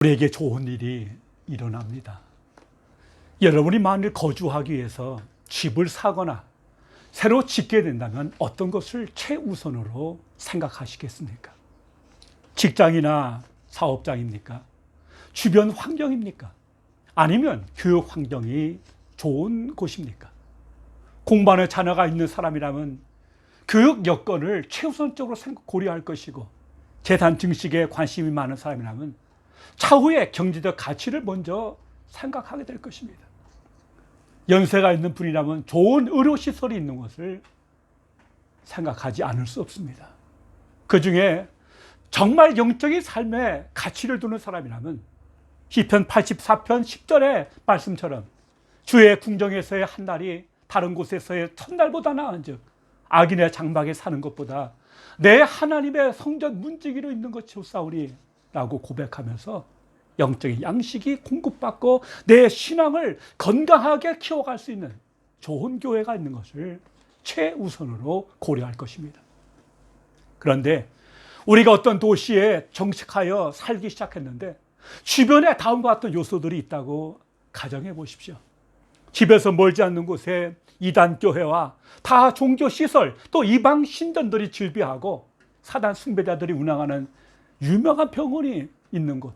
우리에게 좋은 일이 일어납니다. 여러분이 만일 거주하기 위해서 집을 사거나 새로 짓게 된다면 어떤 것을 최우선으로 생각하시겠습니까? 직장이나 사업장입니까? 주변 환경입니까? 아니면 교육 환경이 좋은 곳입니까? 공부하는 자녀가 있는 사람이라면 교육 여건을 최우선적으로 고려할 것이고, 재산 증식에 관심이 많은 사람이라면 차후의 경제적 가치를 먼저 생각하게 될 것입니다. 연세가 있는 분이라면 좋은 의료시설이 있는 것을 생각하지 않을 수 없습니다. 그 중에 정말 영적인 삶에 가치를 두는 사람이라면 시편 84편 10절의 말씀처럼 주의 궁정에서의 한 날이 다른 곳에서의 첫날보다 나은즉 악인의 장막에 사는 것보다 내 하나님의 성전 문지기로 있는 것이 좋사오리 라고 고백하면서 영적인 양식이 공급받고 내 신앙을 건강하게 키워갈 수 있는 좋은 교회가 있는 것을 최우선으로 고려할 것입니다. 그런데 우리가 어떤 도시에 정착하여 살기 시작했는데 주변에 다음과 같은 요소들이 있다고 가정해 보십시오. 집에서 멀지 않는 곳에 이단교회와 다 종교시설 또 이방 신전들이 즐비하고 사단 숭배자들이 운영하는 유명한 병원이 있는 곳,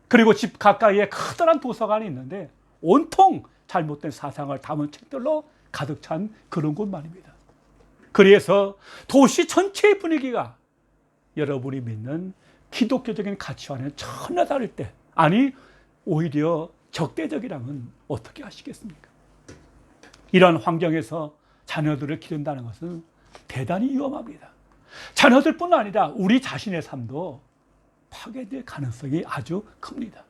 그리고 집 가까이에 커다란 도서관이 있는데 온통 잘못된 사상을 담은 책들로 가득 찬 그런 곳 말입니다. 그래서 도시 전체의 분위기가 여러분이 믿는 기독교적인 가치와는 전혀 다를 때, 아니 오히려 적대적이라면 어떻게 하시겠습니까? 이런 환경에서 자녀들을 기른다는 것은 대단히 위험합니다. 자녀들뿐 아니라 우리 자신의 삶도 파괴될 가능성이 아주 큽니다.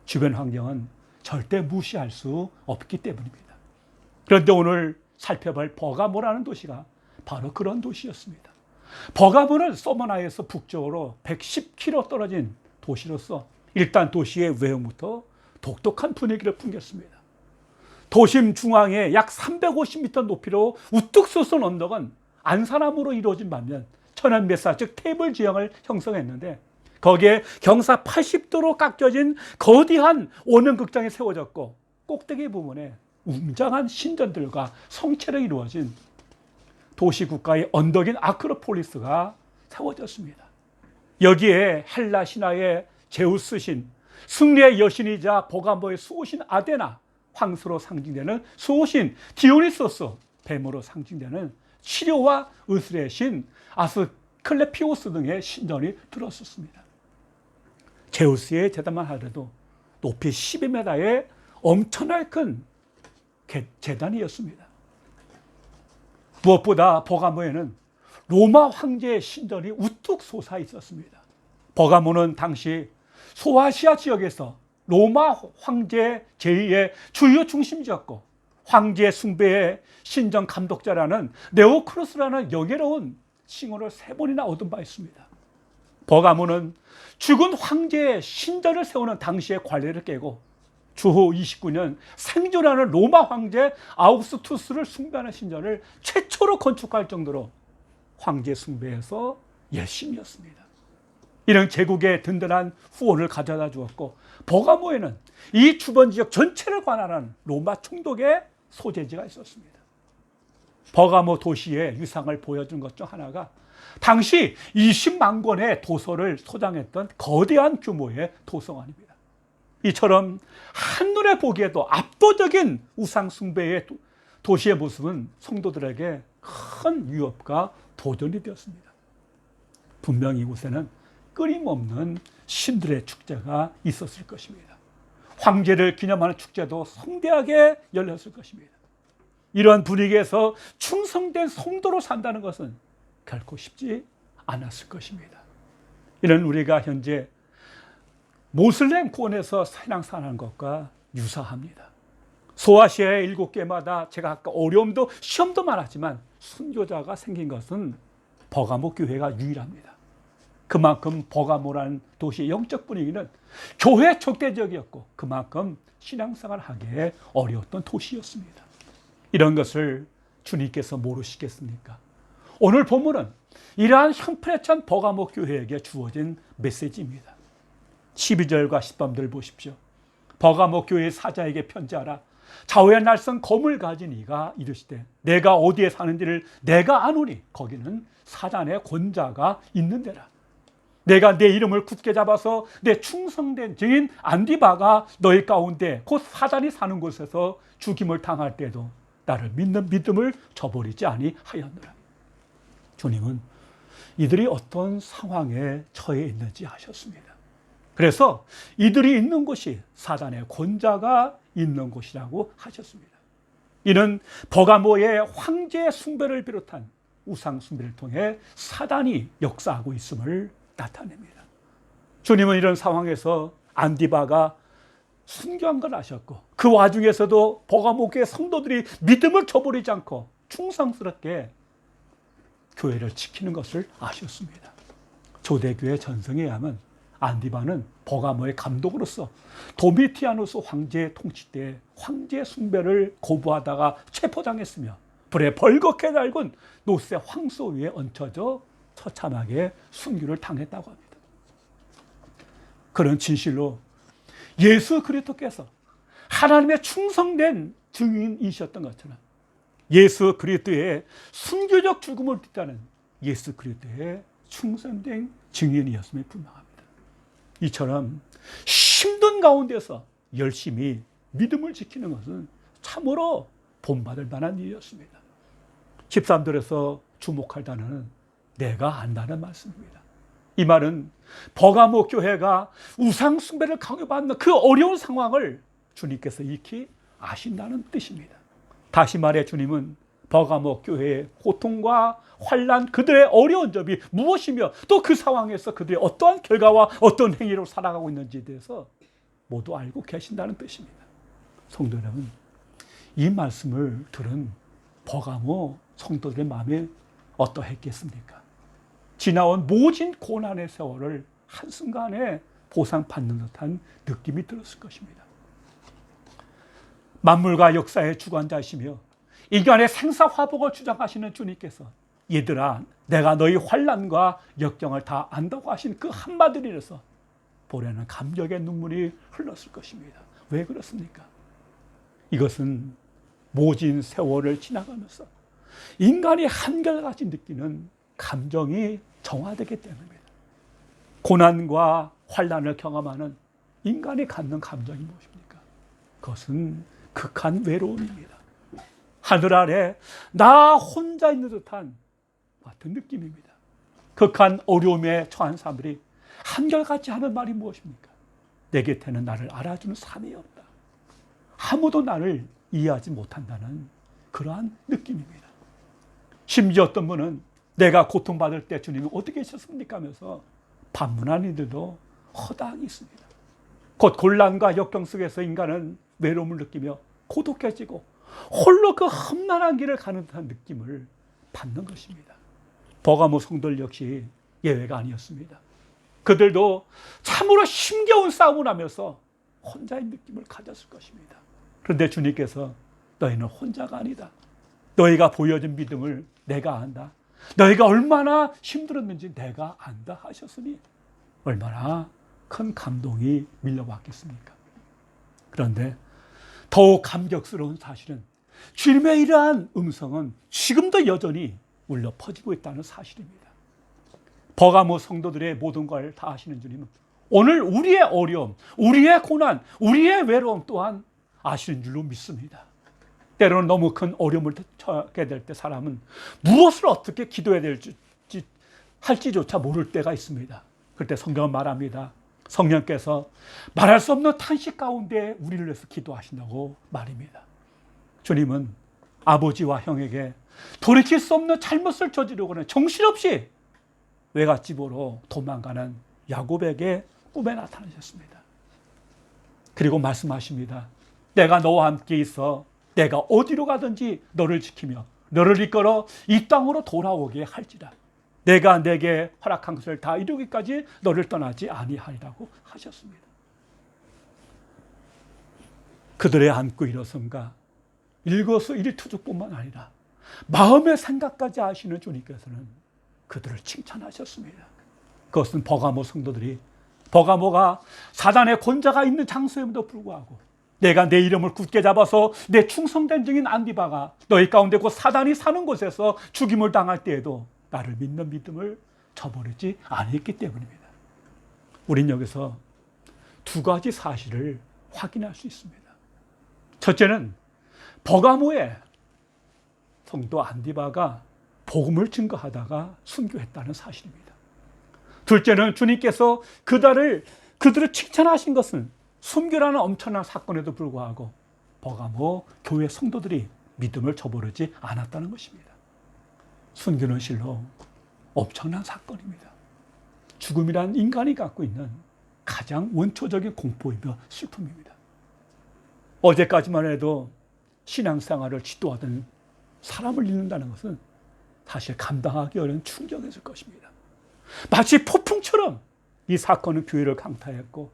주변 환경은 절대 무시할 수 없기 때문입니다. 그런데 오늘 살펴볼 버가모라는 도시가 바로 그런 도시였습니다. 버가모는 소머나에서 북쪽으로 110km 떨어진 도시로서 일단 도시의 외형부터 독특한 분위기를 풍겼습니다. 도심 중앙에 약 350m 높이로 우뚝 솟은 언덕은 안산나무로 이루어진 반면 천연메사 즉 테이블 지형을 형성했는데, 거기에 경사 80도로 깎여진 거대한 원형극장이 세워졌고 꼭대기 부분에 웅장한 신전들과 성체로 이루어진 도시국가의 언덕인 아크로폴리스가 세워졌습니다. 여기에 헬라 신화의 제우스 신, 승리의 여신이자 버가모의 수호신 아데나, 황소로 상징되는 수호신 디오니소스, 뱀으로 상징되는 치료와 의술의 신 아스클레피오스 등의 신전이 들었었습니다. 제우스의 제단만 하더라도 높이 12m의 엄청나게 큰 제단이었습니다. 무엇보다 버가모에는 로마 황제의 신전이 우뚝 솟아 있었습니다. 버가모는 당시 소아시아 지역에서 로마 황제 제2의 주요 중심지였고, 황제 숭배의 신전 감독자라는 네오크루스라는 영예로운 칭호를 3번이나 얻은 바 있습니다. 버가모는 죽은 황제의 신전을 세우는 당시의 관례를 깨고 주후 29년 생존하는 로마 황제 아우구스투스를 숭배하는 신전을 최초로 건축할 정도로 황제 숭배에서 열심이었습니다. 이런 제국의 든든한 후원을 가져다 주었고, 버가모에는 이 주변 지역 전체를 관할하는 로마 총독의 소재지가 있었습니다. 버가모 도시의 유상을 보여준 것 중 하나가 당시 20만 권의 도서를 소장했던 거대한 규모의 도서관입니다. 이처럼 한눈에 보기에도 압도적인 우상 숭배의 도시의 모습은 성도들에게 큰 위협과 도전이 되었습니다. 분명히 이곳에는 끊임없는 신들의 축제가 있었을 것입니다. 황제를 기념하는 축제도 성대하게 열렸을 것입니다. 이러한 분위기에서 충성된 성도로 산다는 것은 결코 쉽지 않았을 것입니다. 이는 우리가 현재 모슬렘 구원에서 신앙생활하는 것과 유사합니다. 소아시아의 7개마다 제가 아까 어려움도 시험도 많았지만 순교자가 생긴 것은 버가모 교회가 유일합니다. 그만큼 버가모라는 도시의 영적 분위기는 교회 적대적이었고 그만큼 신앙생활을 하기에 어려웠던 도시였습니다. 이런 것을 주님께서 모르시겠습니까? 오늘 본문은 이러한 형편에 처한 버가모 교회에게 주어진 메시지입니다. 12절과 13절 보십시오. 버가모 교회 사자에게 편지하라. 좌우의 날선 검을 가진 이가 이르시되 내가 어디에 사는지를 내가 아노니 거기는 사단의 권자가 있는 데라. 내가 내 이름을 굳게 잡아서 내 충성된 증인 안디바가 너희 가운데 곧 사단이 사는 곳에서 죽임을 당할 때도 나를 믿는 믿음을 저버리지 아니하였노라. 주님은 이들이 어떤 상황에 처해 있는지 아셨습니다. 그래서 이들이 있는 곳이 사단의 권자가 있는 곳이라고 하셨습니다. 이는 버가모의 황제 숭배를 비롯한 우상 숭배를 통해 사단이 역사하고 있음을 나타냅니다. 주님은 이런 상황에서 안디바가 순교한 걸 아셨고 그 와중에서도 버가모 교회 성도들이 믿음을 저버리지 않고 충성스럽게 교회를 지키는 것을 아셨습니다. 초대교회 전성에 의하면 안디바는 버가모의 감독으로서 도미티아누스 황제의 통치 때 황제 숭배를 거부하다가 체포당했으며 불에 벌겋게 달군 노새 황소 위에 얹혀져 처참하게 순교를 당했다고 합니다. 그런 진실로 예수 그리스도께서 하나님의 충성된 증인이셨던 것처럼 예수 그리스도의 순교적 죽음을 딛다는 예수 그리스도의 충성된 증인이었음이 분명합니다. 이처럼 힘든 가운데서 열심히 믿음을 지키는 것은 참으로 본받을 만한 일이었습니다. 13절에서 주목할 단어는 내가 안다는 말씀입니다. 이 말은 버가모 교회가 우상 숭배를 강요받는 그 어려운 상황을 주님께서 익히 아신다는 뜻입니다. 다시 말해 주님은 버가모 교회의 고통과 환난, 그들의 어려운 점이 무엇이며 또 그 상황에서 그들이 어떠한 결과와 어떤 행위로 살아가고 있는지에 대해서 모두 알고 계신다는 뜻입니다. 성도 여러분, 이 말씀을 들은 버가모 성도들의 마음이 어떠했겠습니까? 지나온 모진 고난의 세월을 한순간에 보상받는 듯한 느낌이 들었을 것입니다. 만물과 역사의 주관자이시며 인간의 생사화복을 주장하시는 주님께서 얘들아 내가 너희 환난과 역경을 다 안다고 하신 그 한마디를 인해서 보려는 감격의 눈물이 흘렀을 것입니다. 왜 그렇습니까? 이것은 모진 세월을 지나가면서 인간이 한결같이 느끼는 감정이 정화되기 때문입니다. 고난과 환난을 경험하는 인간이 갖는 감정이 무엇입니까? 그것은 극한 외로움입니다. 하늘 아래 나 혼자 있는 듯한 같은 느낌입니다. 극한 어려움에 처한 사람들이 한결같이 하는 말이 무엇입니까? 내 곁에는 나를 알아주는 사람이 없다. 아무도 나를 이해하지 못한다는 그러한 느낌입니다. 심지어 어떤 분은 내가 고통받을 때 주님이 어떻게 하셨습니까? 하면서 반문하는 이들도 허다하게 있습니다. 곧 곤란과 역경 속에서 인간은 외로움을 느끼며 고독해지고 홀로 그 험난한 길을 가는 듯한 느낌을 받는 것입니다. 버가모 성도들 역시 예외가 아니었습니다. 그들도 참으로 힘겨운 싸움을 하면서 혼자의 느낌을 가졌을 것입니다. 그런데 주님께서 너희는 혼자가 아니다. 너희가 보여준 믿음을 내가 안다. 너희가 얼마나 힘들었는지 내가 안다 하셨으니 얼마나 큰 감동이 밀려왔겠습니까? 그런데 더욱 감격스러운 사실은 주님의 이러한 음성은 지금도 여전히 울려 퍼지고 있다는 사실입니다. 버가모 성도들의 모든 걸 다 아시는 주님은 오늘 우리의 어려움, 우리의 고난, 우리의 외로움 또한 아시는 줄로 믿습니다. 때로는 너무 큰 어려움을 처하게 될 때 사람은 무엇을 어떻게 기도해야 할지조차 모를 때가 있습니다. 그때 성경은 말합니다. 성령께서 말할 수 없는 탄식 가운데 우리를 위해서 기도하신다고 말입니다. 주님은 아버지와 형에게 돌이킬 수 없는 잘못을 저지르고는 정신없이 외갓집으로 도망가는 야곱에게 꿈에 나타나셨습니다. 그리고 말씀하십니다. 내가 너와 함께 있어 내가 어디로 가든지 너를 지키며 너를 이끌어 이 땅으로 돌아오게 할지라. 내가 내게 허락한 것을 다 이루기까지 너를 떠나지 아니하리라고 하셨습니다. 그들의 안고 일어섬과 일거수일투족뿐만 아니라 마음의 생각까지 아시는 주님께서는 그들을 칭찬하셨습니다. 그것은 버가모 성도들이 버가모가 사단의 권자가 있는 장소임에도 불구하고 내가 내 이름을 굳게 잡아서 내 충성된 증인 안디바가 너희 가운데 곧 사단이 사는 곳에서 죽임을 당할 때에도 나를 믿는 믿음을 저버리지 않았기 때문입니다. 우린 여기서 두 가지 사실을 확인할 수 있습니다. 첫째는 버가모의 성도 안디바가 복음을 증거하다가 순교했다는 사실입니다. 둘째는 주님께서 그들을 칭찬하신 것은 순교라는 엄청난 사건에도 불구하고 버가모 교회 성도들이 믿음을 저버리지 않았다는 것입니다. 순교는 실로 엄청난 사건입니다. 죽음이란 인간이 갖고 있는 가장 원초적인 공포이며 슬픔입니다. 어제까지만 해도 신앙생활을 지도하던 사람을 잃는다는 것은 사실 감당하기 어려운 충격이었을 것입니다. 마치 폭풍처럼 이 사건은 교회를 강타했고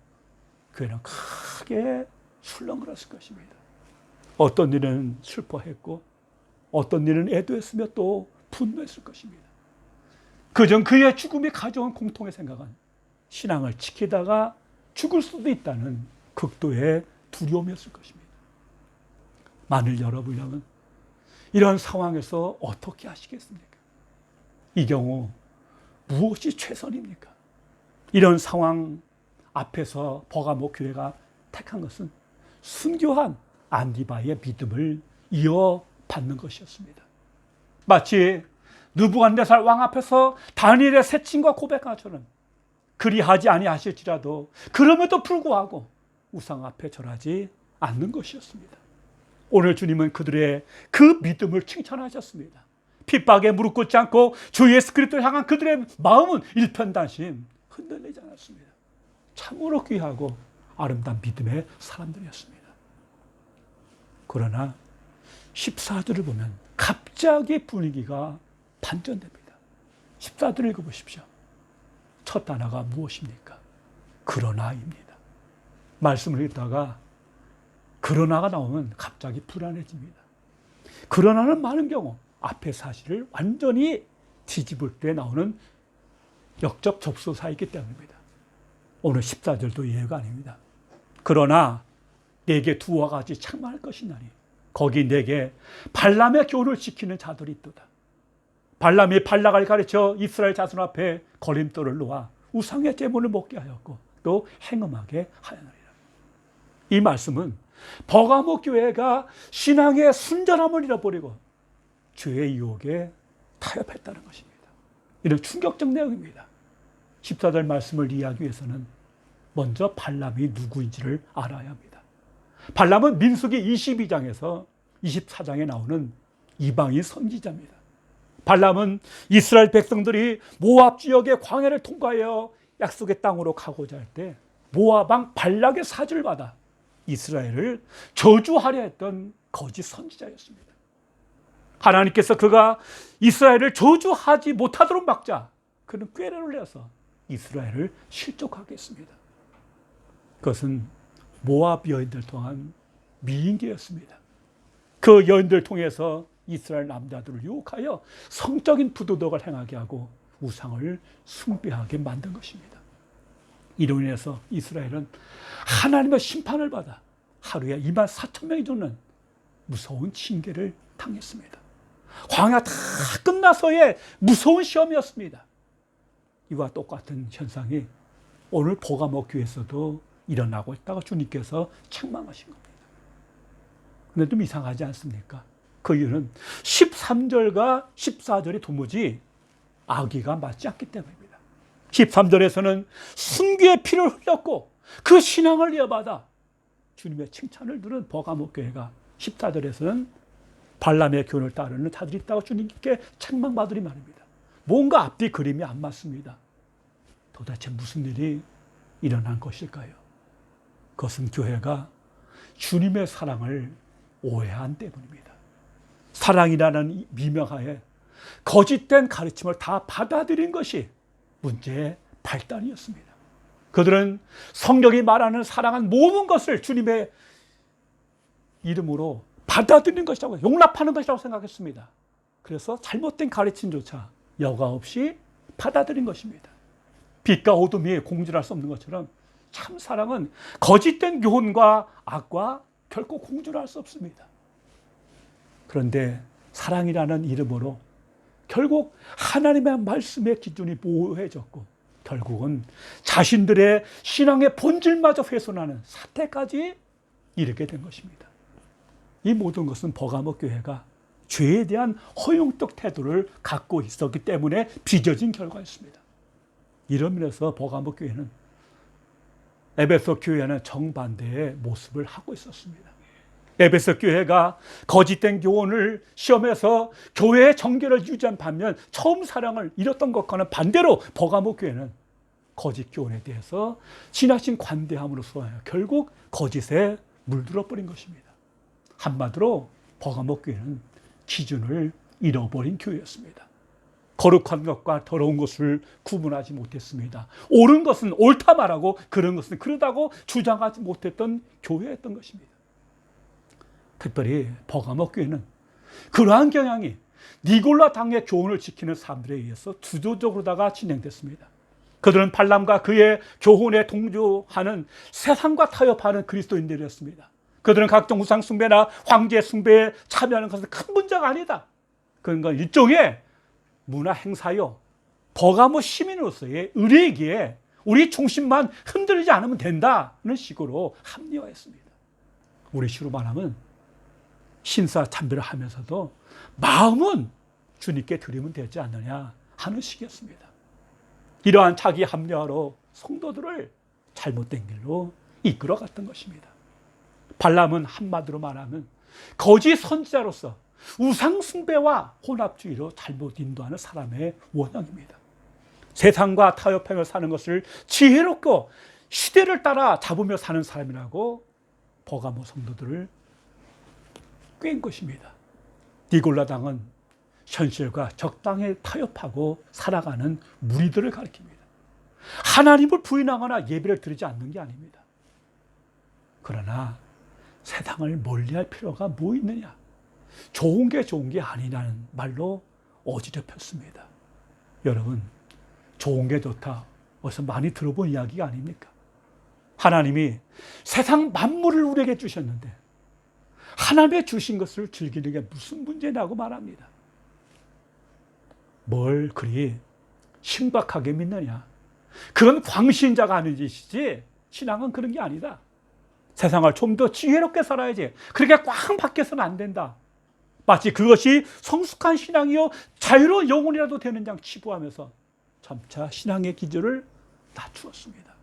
교회는 크게 술렁거렸을 것입니다. 어떤 일은 슬퍼했고 어떤 일은 애도했으며 또 분노했을 것입니다. 그전 그의 죽음이 가져온 공통의 생각은 신앙을 지키다가 죽을 수도 있다는 극도의 두려움이었을 것입니다. 만일 여러분이라면 이런 상황에서 어떻게 하시겠습니까? 이 경우 무엇이 최선입니까? 이런 상황 앞에서 버가모 교회가 택한 것은 순교한 안디바의 믿음을 이어받는 것이었습니다. 마치 느부갓네살 왕 앞에서 다니엘의 세침과 고백한 것처럼 그리하지 아니하실지라도 그럼에도 불구하고 우상 앞에 절하지 않는 것이었습니다. 오늘 주님은 그들의 그 믿음을 칭찬하셨습니다. 핍박에 무릎 꿇지 않고 주 예수 그리스도를 향한 그들의 마음은 일편단심 흔들리지 않았습니다. 참으로 귀하고 아름다운 믿음의 사람들이었습니다. 그러나 14절을 보면 갑자기 분위기가 반전됩니다. 14절을 읽어보십시오. 첫 단어가 무엇입니까? 그러나입니다. 말씀을 읽다가 그러나가 나오면 갑자기 불안해집니다. 그러나는 많은 경우 앞의 사실을 완전히 뒤집을 때 나오는 역적 접소사이기 때문입니다. 오늘 14절도 예외가 아닙니다. 그러나 내게 두와 같이 책망할 것이나니 거기 내게 발람의 교를 지키는 자들이 있도다. 발람이 발락을 가르쳐 이스라엘 자손 앞에 걸림돌을 놓아 우상의 제물을 먹게 하였고 또 행음하게 하였느니라. 이 말씀은 버가모 교회가 신앙의 순전함을 잃어버리고 죄의 유혹에 타협했다는 것입니다. 이런 충격적 내용입니다. 14절 말씀을 이해하기 위해서는 먼저 발람이 누구인지를 알아야 합니다. 발람은 민수기 22장에서 24장에 나오는 이방인 선지자입니다. 발람은 이스라엘 백성들이 모압 지역의 광야를 통과하여 약속의 땅으로 가고자 할 때 모압 왕 발락의 사주를 받아 이스라엘을 저주하려 했던 거짓 선지자였습니다. 하나님께서 그가 이스라엘을 저주하지 못하도록 막자 그는 꾀를 내서 이스라엘을 실족하게 했습니다. 그것은 모압 여인들 통한 미인계였습니다. 그 여인들 통해서 이스라엘 남자들을 유혹하여 성적인 부도덕을 행하게 하고 우상을 숭배하게 만든 것입니다. 이로 인해서 이스라엘은 하나님의 심판을 받아 하루에 24,000명이 죽는 무서운 징계를 당했습니다. 광야 다 끝나서의 무서운 시험이었습니다. 이와 똑같은 현상이 오늘 버가모 교회에서도 일어나고 있다고 주님께서 책망하신 겁니다. 그런데 좀 이상하지 않습니까? 그 이유는 13절과 14절이 도무지 아기가 맞지 않기 때문입니다. 13절에서는 순교의 피를 흘렸고 그 신앙을 이어받아 주님의 칭찬을 들은 버가모 교회가 14절에서는 발람의 교훈을 따르는 자들이 있다고 주님께 책망받으리 말입니다. 뭔가 앞뒤 그림이 안 맞습니다. 도대체 무슨 일이 일어난 것일까요? 그것은 교회가 주님의 사랑을 오해한 때문입니다. 사랑이라는 미명하에 거짓된 가르침을 다 받아들인 것이 문제의 발단이었습니다. 그들은 성경이 말하는 사랑한 모든 것을 주님의 이름으로 받아들이는 것이라고, 용납하는 것이라고 생각했습니다. 그래서 잘못된 가르침조차 여과 없이 받아들인 것입니다. 빛과 어둠이 공존할 수 없는 것처럼 참 사랑은 거짓된 교훈과 악과 결코 공존할 수 없습니다. 그런데 사랑이라는 이름으로 결국 하나님의 말씀의 기준이 모호해졌고 결국은 자신들의 신앙의 본질마저 훼손하는 사태까지 이르게 된 것입니다. 이 모든 것은 버가모 교회가 죄에 대한 허용적 태도를 갖고 있었기 때문에 빚어진 결과였습니다. 이런 면에서 버가모 교회는 에베소 교회는 정반대의 모습을 하고 있었습니다. 에베소 교회가 거짓된 교훈을 시험해서 교회의 정결을 유지한 반면 처음 사랑을 잃었던 것과는 반대로 버가모 교회는 거짓 교훈에 대해서 지나친 관대함으로써 결국 거짓에 물들어 버린 것입니다. 한마디로 버가모 교회는 기준을 잃어버린 교회였습니다. 거룩한 것과 더러운 것을 구분하지 못했습니다. 옳은 것은 옳다 말하고 그런 것은 그러다고 주장하지 못했던 교회였던 것입니다. 특별히 버가모 교회는 그러한 경향이 니골라 당의 교훈을 지키는 사람들에 의해서 주도적으로다가 진행됐습니다. 그들은 발람과 그의 교훈에 동조하는 세상과 타협하는 그리스도인들이었습니다. 그들은 각종 우상 숭배나 황제 숭배에 참여하는 것은 큰 문제가 아니다. 그런 건 일종의 문화 행사요. 버가모 시민으로서의 의례이기에 우리 중심만 흔들리지 않으면 된다는 식으로 합리화했습니다. 우리 식으로 말하면 신사 참배를 하면서도 마음은 주님께 드리면 되지 않느냐 하는 식이었습니다. 이러한 자기 합리화로 성도들을 잘못된 길로 이끌어갔던 것입니다. 발람은 한마디로 말하면 거짓 선지자로서 우상 숭배와 혼합주의로 잘못 인도하는 사람의 원형입니다. 세상과 타협하며 사는 것을 지혜롭고 시대를 따라 잡으며 사는 사람이라고 버가모 성도들을 꿰인 것입니다. 니골라 당은 현실과 적당히 타협하고 살아가는 무리들을 가리킵니다. 하나님을 부인하거나 예배를 드리지 않는 게 아닙니다. 그러나 세상을 멀리할 필요가 뭐 있느냐? 좋은 게 아니라는 말로 어지럽혔습니다. 여러분, 좋은 게 좋다. 어디서 많이 들어본 이야기가 아닙니까? 하나님이 세상 만물을 우리에게 주셨는데 하나님의 주신 것을 즐기는 게 무슨 문제냐고 말합니다. 뭘 그리 신박하게 믿느냐? 그건 광신자가 하는 짓이지 신앙은 그런 게 아니다. 세상을 좀 더 지혜롭게 살아야지. 그렇게 꽉 박혀서는 안 된다. 마치 그것이 성숙한 신앙이요 자유로운 영혼이라도 되는 양 치부하면서 점차 신앙의 기준을 낮추었습니다.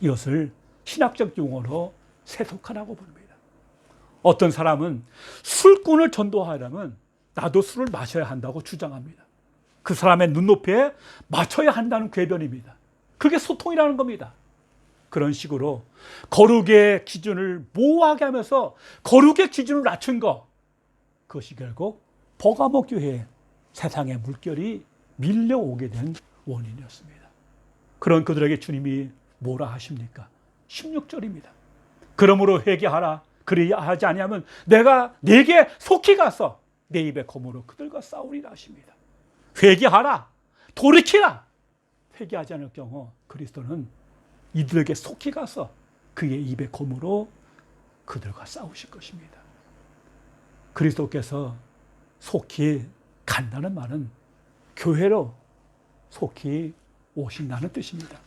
이것을 신학적 용어로 세속화라고 부릅니다. 어떤 사람은 술꾼을 전도하려면 나도 술을 마셔야 한다고 주장합니다. 그 사람의 눈높이에 맞춰야 한다는 궤변입니다. 그게 소통이라는 겁니다. 그런 식으로 거룩의 기준을 모호하게 하면서 거룩의 기준을 낮춘 것, 그것이 결국 버가모 교회에 세상의 물결이 밀려오게 된 원인이었습니다. 그런 그들에게 주님이 뭐라 하십니까? 16절입니다. 그러므로 회개하라. 그리하지 아니하면 내가 네게 속히 가서 내 입의 검으로 그들과 싸우리라 하십니다. 회개하라. 돌이키라. 회개하지 않을 경우 그리스도는 이들에게 속히 가서 그의 입의 검으로 그들과 싸우실 것입니다. 그리스도께서 속히 간다는 말은 교회로 속히 오신다는 뜻입니다.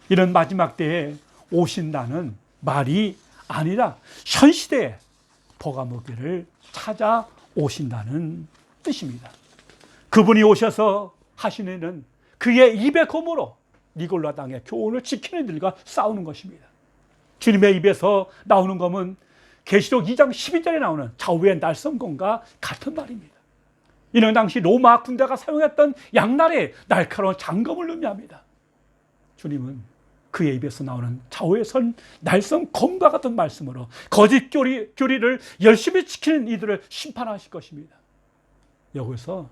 이런 마지막 때에 오신다는 말이 아니라 현 시대에 버가모 교회를 찾아오신다는 뜻입니다. 그분이 오셔서 하시는 일은 그의 입의 검으로 니골라 당의 교훈을 지키는 이들과 싸우는 것입니다. 주님의 입에서 나오는 검은 계시록 2장 12절에 나오는 좌우의 날성검과 같은 말입니다. 이는 당시 로마 군대가 사용했던 양날의 날카로운 장검을 의미합니다. 주님은 그의 입에서 나오는 좌우의 날성검과 같은 말씀으로 거짓 교리를 열심히 지키는 이들을 심판하실 것입니다. 여기서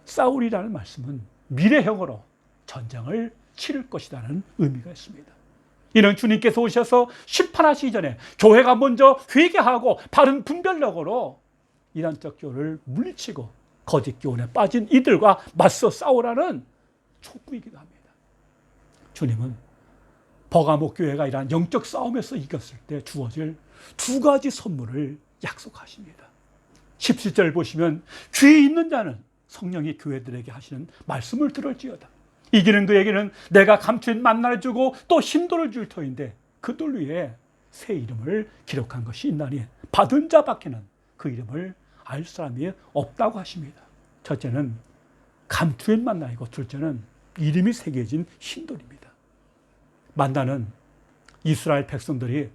싸우리라는 말씀은 미래형으로 전쟁을 치를 것이라는 의미가 있습니다. 이는 주님께서 오셔서 심판하시기 전에 교회가 먼저 회개하고 바른 분별력으로 이단적 교를 물리치고 거짓 교훈에 빠진 이들과 맞서 싸우라는 촉구이기도 합니다. 주님은 버가모 교회가 이러한 영적 싸움에서 이겼을 때 주어질 두 가지 선물을 약속하십니다. 17절 보시면 귀 있는 자는 성령이 교회들에게 하시는 말씀을 들을지어다. 이기는 그에게는 내가 감추인 만나를 주고 또 힘도를 줄 터인데 그들 위에 새 이름을 기록한 것이 있나니 받은 자밖에는 그 이름을 알 사람이 없다고 하십니다. 첫째는 감추인 만나이고 둘째는 이름이 새겨진 힘돌입니다. 만나는 이스라엘 백성들이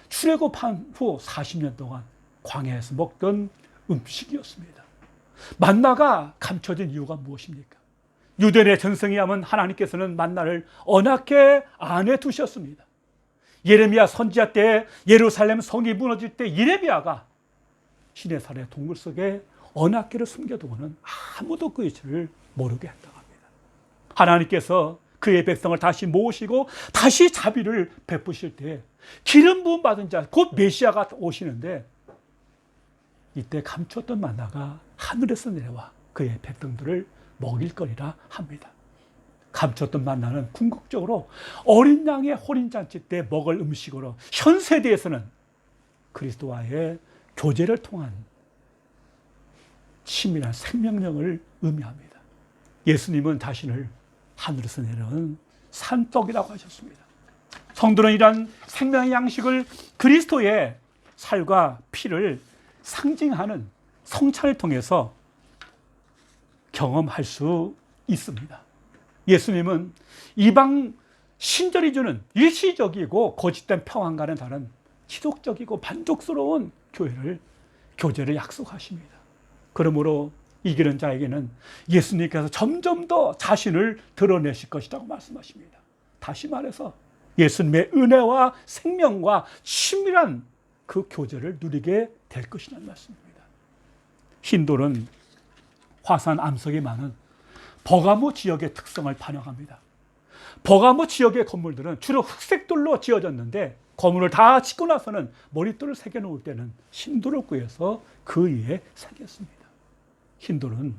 출애굽한 후 40년 동안 광야에서 먹던 음식이었습니다. 만나가 감춰진 이유가 무엇입니까? 유대인의 전성에 하면 하나님께서는 만나를 언약궤 안에 두셨습니다. 예레미야 선지자 때 예루살렘 성이 무너질 때 예레미야가 시내산의 동굴 속에 언약궤를 숨겨두고는 아무도 그 위치를 모르게 했다고 합니다. 하나님께서 그의 백성을 다시 모으시고 다시 자비를 베푸실 때 기름 부음 받은 자, 곧 메시아가 오시는데 이때 감췄던 만나가 하늘에서 내려와 그의 백성들을 먹일 거리라 합니다. 감췄던 만나는 궁극적으로 어린 양의 혼인잔치 때 먹을 음식으로 현 세대에서는 그리스도와의 교제를 통한 친밀한 생명력을 의미합니다. 예수님은 자신을 하늘에서 내려온 산떡이라고 하셨습니다. 성도는 이러한 생명의 양식을 그리스도의 살과 피를 상징하는 성찬을 통해서 경험할 수 있습니다. 예수님은 이방 신절이 주는 일시적이고 거짓된 평안과는 다른 지속적이고 만족스러운 교제를 약속하십니다. 그러므로 이기는 자에게는 예수님께서 점점 더 자신을 드러내실 것이라고 말씀하십니다. 다시 말해서 예수님의 은혜와 생명과 친밀한 그 교제를 누리게 될 것이라는 말씀입니다. 힌두는 화산 암석이 많은 버가모 지역의 특성을 반영합니다. 버가모 지역의 건물들은 주로 흑색돌로 지어졌는데 건물을 다 짓고 나서는 머릿돌을 새겨놓을 때는 흰돌을 구해서 그 위에 새겼습니다. 흰돌은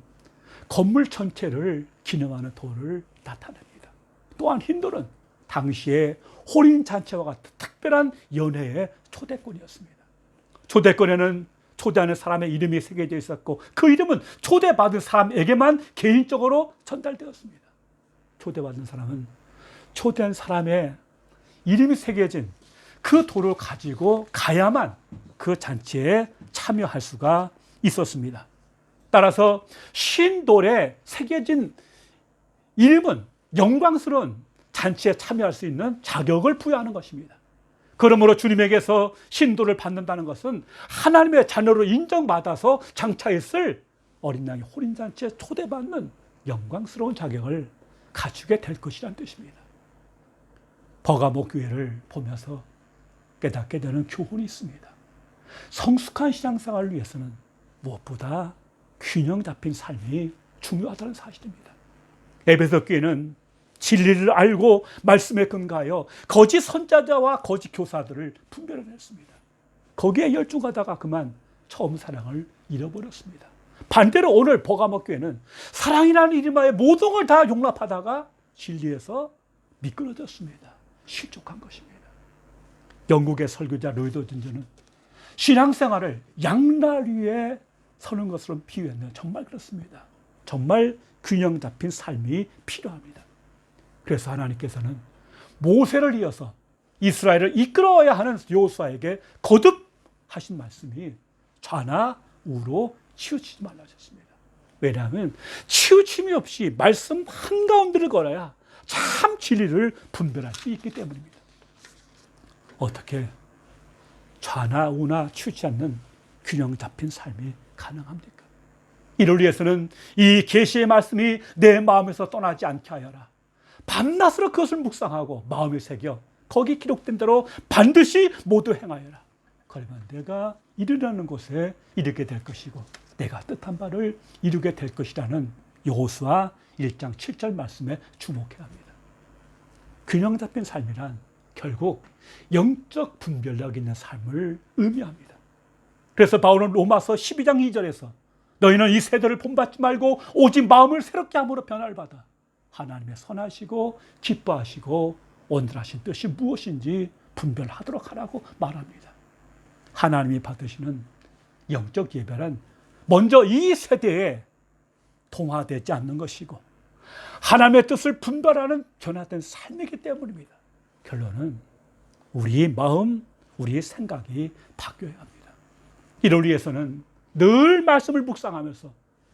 건물 전체를 기념하는 돌을 나타냅니다. 또한 흰돌은 당시에 혼인잔치와 같은 특별한 연회의 초대권이었습니다. 초대권에는 초대하는 사람의 이름이 새겨져 있었고 그 이름은 초대받은 사람에게만 개인적으로 전달되었습니다. 초대받은 사람은 초대한 사람의 이름이 새겨진 그 돌을 가지고 가야만 그 잔치에 참여할 수가 있었습니다. 따라서 흰돌에 새겨진 이름은 영광스러운 잔치에 참여할 수 있는 자격을 부여하는 것입니다. 그러므로 주님에게서 흰돌을 받는다는 것은 하나님의 자녀로 인정받아서 장차있을 어린 양의 혼인잔치에 초대받는 영광스러운 자격을 갖추게 될 것이라는 뜻입니다. 버가모 교회를 보면서 깨닫게 되는 교훈이 있습니다. 성숙한 신앙생활을 위해서는 무엇보다 균형 잡힌 삶이 중요하다는 사실입니다. 에베소 교회는 진리를 알고 말씀에 근거하여 거짓 선자자와 거짓 교사들을 분별해냈습니다. 거기에 열중하다가 그만 처음 사랑을 잃어버렸습니다. 반대로 오늘 버가모 교회는 사랑이라는 이름하에 모든 걸 다 용납하다가 진리에서 미끄러졌습니다. 실족한 것입니다. 영국의 설교자 로이드 존저는 신앙생활을 양날 위에 서는 것으로 비유했는데 정말 그렇습니다. 정말 균형 잡힌 삶이 필요합니다. 그래서 하나님께서는 모세를 이어서 이스라엘을 이끌어야 하는 여호수아에게 거듭하신 말씀이 좌나 우로 치우치지 말라 하셨습니다. 왜냐하면 치우침이 없이 말씀 한가운데를 걸어야 참 진리를 분별할 수 있기 때문입니다. 어떻게 좌나 우나 치우치지 않는 균형 잡힌 삶이 가능합니까? 이를 위해서는 이 계시의 말씀이 내 마음에서 떠나지 않게 하여라. 밤낮으로 그것을 묵상하고 마음에 새겨 거기 기록된 대로 반드시 모두 행하여라. 그러면 내가 이르려는 곳에 이르게 될 것이고 내가 뜻한 바를 이루게 될 것이라는 여호수아 1장 7절 말씀에 주목해야 합니다. 균형 잡힌 삶이란 결국 영적 분별력 있는 삶을 의미합니다. 그래서 바울은 로마서 12장 2절에서 너희는 이 세대를 본받지 말고 오직 마음을 새롭게 함으로 변화를 받아 하나님의 선하시고 기뻐하시고 온전하신 뜻이 무엇인지 분별하도록 하라고 말합니다. 하나님이 받으시는 영적 예배는 먼저 이 세대에 동화되지 않는 것이고 하나님의 뜻을 분별하는 변화된 삶이기 때문입니다. 결론은 우리의 마음, 우리의 생각이 바뀌어야 합니다. 이를 위해서는 늘 말씀을 묵상하면서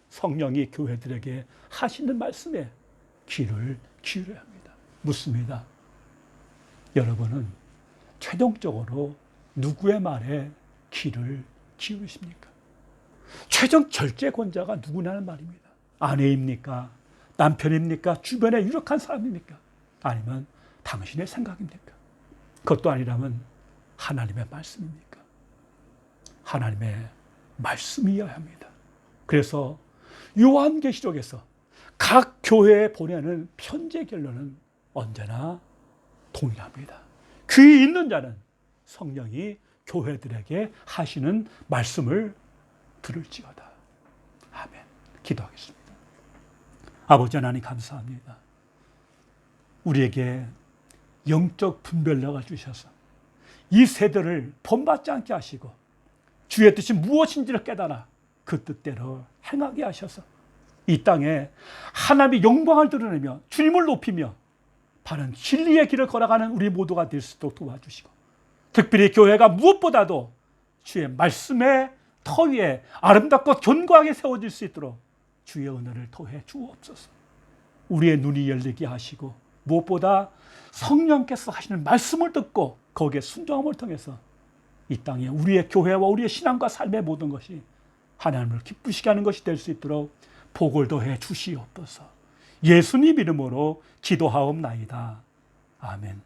성령이 교회들에게 하시는 말씀에 귀를 기울여야 합니다. 묻습니다. 여러분은 최종적으로 누구의 말에 귀를 기울이십니까? 최종 결재권자가 누구냐는 말입니다. 아내입니까? 남편입니까? 주변에 유력한 사람입니까? 아니면 당신의 생각입니까? 그것도 아니라면 하나님의 말씀입니까? 하나님의 말씀이어야 합니다. 그래서 요한계시록에서 각 교회에 보내는 편지의 결론은 언제나 동일합니다. 귀 있는 자는 성령이 교회들에게 하시는 말씀을 들을지어다. 아멘. 기도하겠습니다. 아버지 하나님 감사합니다. 우리에게 영적 분별력을 주셔서 이 세대를 본받지 않게 하시고 주의 뜻이 무엇인지를 깨달아 그 뜻대로 행하게 하셔서 이 땅에 하나님의 영광을 드러내며 주님을 높이며 바른 진리의 길을 걸어가는 우리 모두가 될 수 있도록 도와주시고 특별히 교회가 무엇보다도 주의 말씀의 터 위에 아름답고 견고하게 세워질 수 있도록 주의 은혜를 더해 주옵소서. 우리의 눈이 열리게 하시고 무엇보다 성령께서 하시는 말씀을 듣고 거기에 순종함을 통해서 이 땅에 우리의 교회와 우리의 신앙과 삶의 모든 것이 하나님을 기쁘시게 하는 것이 될 수 있도록 복을 더해 주시옵소서. 예수님 이름으로 기도하옵나이다. 아멘.